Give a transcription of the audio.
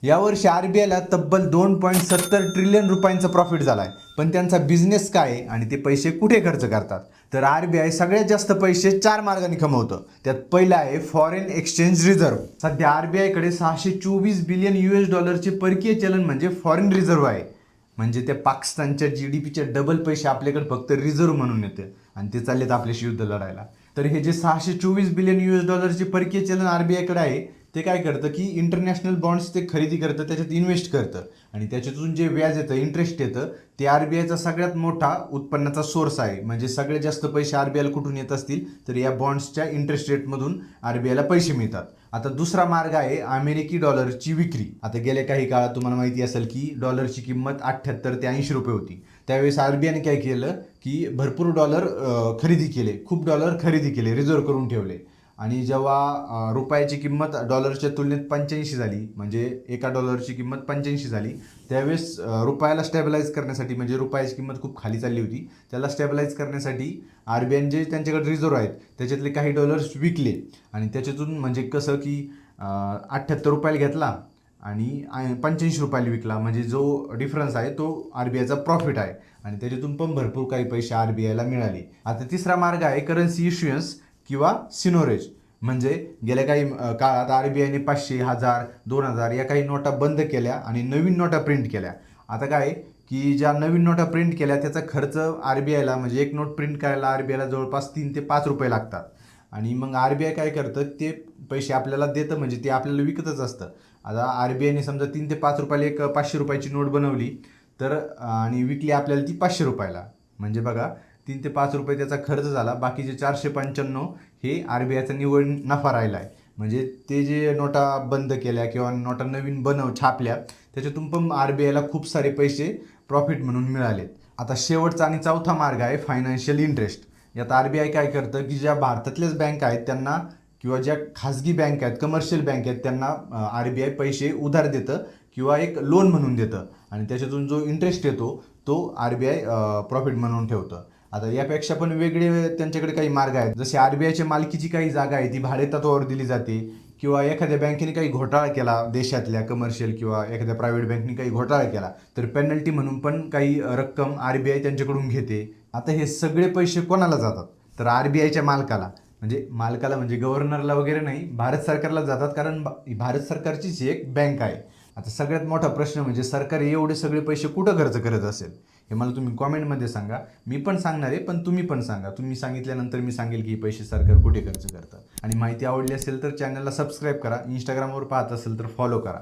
यावर्षी आरबीआयला तब्बल 2.70 ट्रिलियन रुपयांचा प्रॉफिट झाला आहे. पण त्यांचा बिझनेस काय आहे आणि ते पैसे कुठे खर्च करतात? तर आरबीआय सगळ्यात जास्त पैसे 4 मार्गांनी कमवतं. त्यात पहिला आहे फॉरेन एक्सचेंज रिझर्व्ह. सध्या आरबीआयकडे 624 बिलियन US डॉलरचे परकीय चलन म्हणजे फॉरेन रिझर्व्ह आहे. म्हणजे त्या पाकिस्तानच्या GDPच्या डबल पैसे आपल्याकडे फक्त रिझर्व्ह म्हणून येते आणि ते चाललेत आपल्याशी युद्ध लढायला. तर हे जे 624 बिलियन US डॉलरचे परकीय चलन आरबीआयकडे आहे, ते काय करतं की इंटरनॅशनल बॉन्ड्स ते खरेदी करतं, त्याच्यात इन्व्हेस्ट करतं आणि त्याच्यातून जे व्याज येतं, इंटरेस्ट येतं, ते आरबीआयचा सगळ्यात मोठा उत्पन्नाचा सोर्स आहे. म्हणजे सगळ्यात जास्त पैसे आरबीआयला कुठून येत असतील तर या बॉन्ड्सच्या इंटरेस्ट रेटमधून आरबीआयला पैसे मिळतात. आता दुसरा मार्ग आहे अमेरिकी डॉलरची विक्री. आता गेल्या काही काळात तुम्हाला माहिती असेल की डॉलरची किंमत 78 ते 80 रुपये होती. त्यावेळेस आरबीआयने काय केलं की भरपूर डॉलर खरेदी केले, खूप डॉलर खरेदी केले, रिझर्व्ह करून ठेवले. आणि जेव्हा रुपयाची किंमत डॉलरच्या तुलनेत 85 झाली, म्हणजे एका डॉलरची किंमत 85 झाली, त्यावेळेस रुपयाला स्टॅबिलाईज करण्यासाठी, म्हणजे रुपयाची किंमत खूप खाली चालली होती, त्याला स्टॅबिलाईज करण्यासाठी आरबीआयने जे त्यांच्याकडे रिझर्व्ह आहेत त्याच्यातले काही डॉलर्स विकले आणि त्याच्यातून म्हणजे कसं की 78 रुपयाला घेतला आणि 85 रुपयाला विकला. म्हणजे जो डिफरन्स आहे तो आरबीआयचा प्रॉफिट आहे आणि त्याच्यातून पण भरपूर काही पैसे आरबीआयला मिळाले. आता तिसरा मार्ग आहे करन्सी इश्युअन्स किंवा सिनोरेज. म्हणजे गेल्या काही काळात आरबीआयने 500, 1000, 2000 या काही नोटा बंद केल्या आणि नवीन नोटा प्रिंट केल्या. आता काय की ज्या नवीन नोटा प्रिंट केल्या त्याचा खर्च आरबीआयला, म्हणजे एक नोट प्रिंट करायला आरबीआयला जवळपास 3 ते 5 रुपये लागतात. आणि मग आरबीआय काय करतं, ते पैसे आपल्याला देतं, म्हणजे ते आपल्याला विकतच असतं. आता आरबीआयने समजा 3 ते 5 रुपयाला एक 500 रुपयाची नोट बनवली तर आणि विकली आपल्याला ती 500 रुपयाला. म्हणजे बघा 3 ते 5 रुपये त्याचा खर्च झाला, बाकीचे 495 हे आरबीआयचा निव्वळ नफा राहिला आहे. म्हणजे ते जे नोटा बंद केल्या किंवा नोटा नवीन छापल्या त्याच्यातून पण आरबीआयला खूप सारे पैसे प्रॉफिट म्हणून मिळाले. आता शेवटचा आणि चौथा मार्ग आहे फायनान्शियल इंटरेस्ट. यात आरबीआय काय करतं की ज्या भारतातल्याच बँक आहेत त्यांना किंवा ज्या खाजगी बँक आहेत, कमर्शियल बँक आहेत, त्यांना आरबीआय पैसे उधार देतं किंवा एक लोन म्हणून देतं आणि त्याच्यातून जो इंटरेस्ट येतो तो आरबीआय प्रॉफिट म्हणून ठेवतं. आता यापेक्षा पण वेगळे त्यांच्याकडे काही मार्ग आहेत. जसे आरबीआयच्या मालकीची काही जागा आहे ती भाडेतत्वावर दिली जाते किंवा एखाद्या बँकेने काही घोटाळा केला, देशातल्या कमर्शियल किंवा एखाद्या प्रायव्हेट बँकेने काही घोटाळा केला तर पेनल्टी म्हणून पण काही रक्कम आरबीआय त्यांच्याकडून घेते. आता हे सगळे पैसे कोणाला जातात तर आरबीआयच्या मालकाला. म्हणजे गव्हर्नरला वगैरे नाही, भारत सरकारला जातात, कारण भारत सरकारचीच एक बँक आहे. आता सगळ्यात मोठा प्रश्न म्हणजे सरकार एवढे सगळे पैसे कुठं खर्च करत असेल, हे मला तुम्ही कॉमेंटमध्ये सांगा. मी पण सांगणार आहे, पण तुम्ही पण सांगा. तुम्ही सांगितल्यानंतर मी सांगेल की पैसे सरकार कुठे खर्च करतं. आणि माहिती आवडली असेल तर चॅनलला सबस्क्राईब करा. इंस्टाग्रामवर पाहत असेल तर फॉलो करा.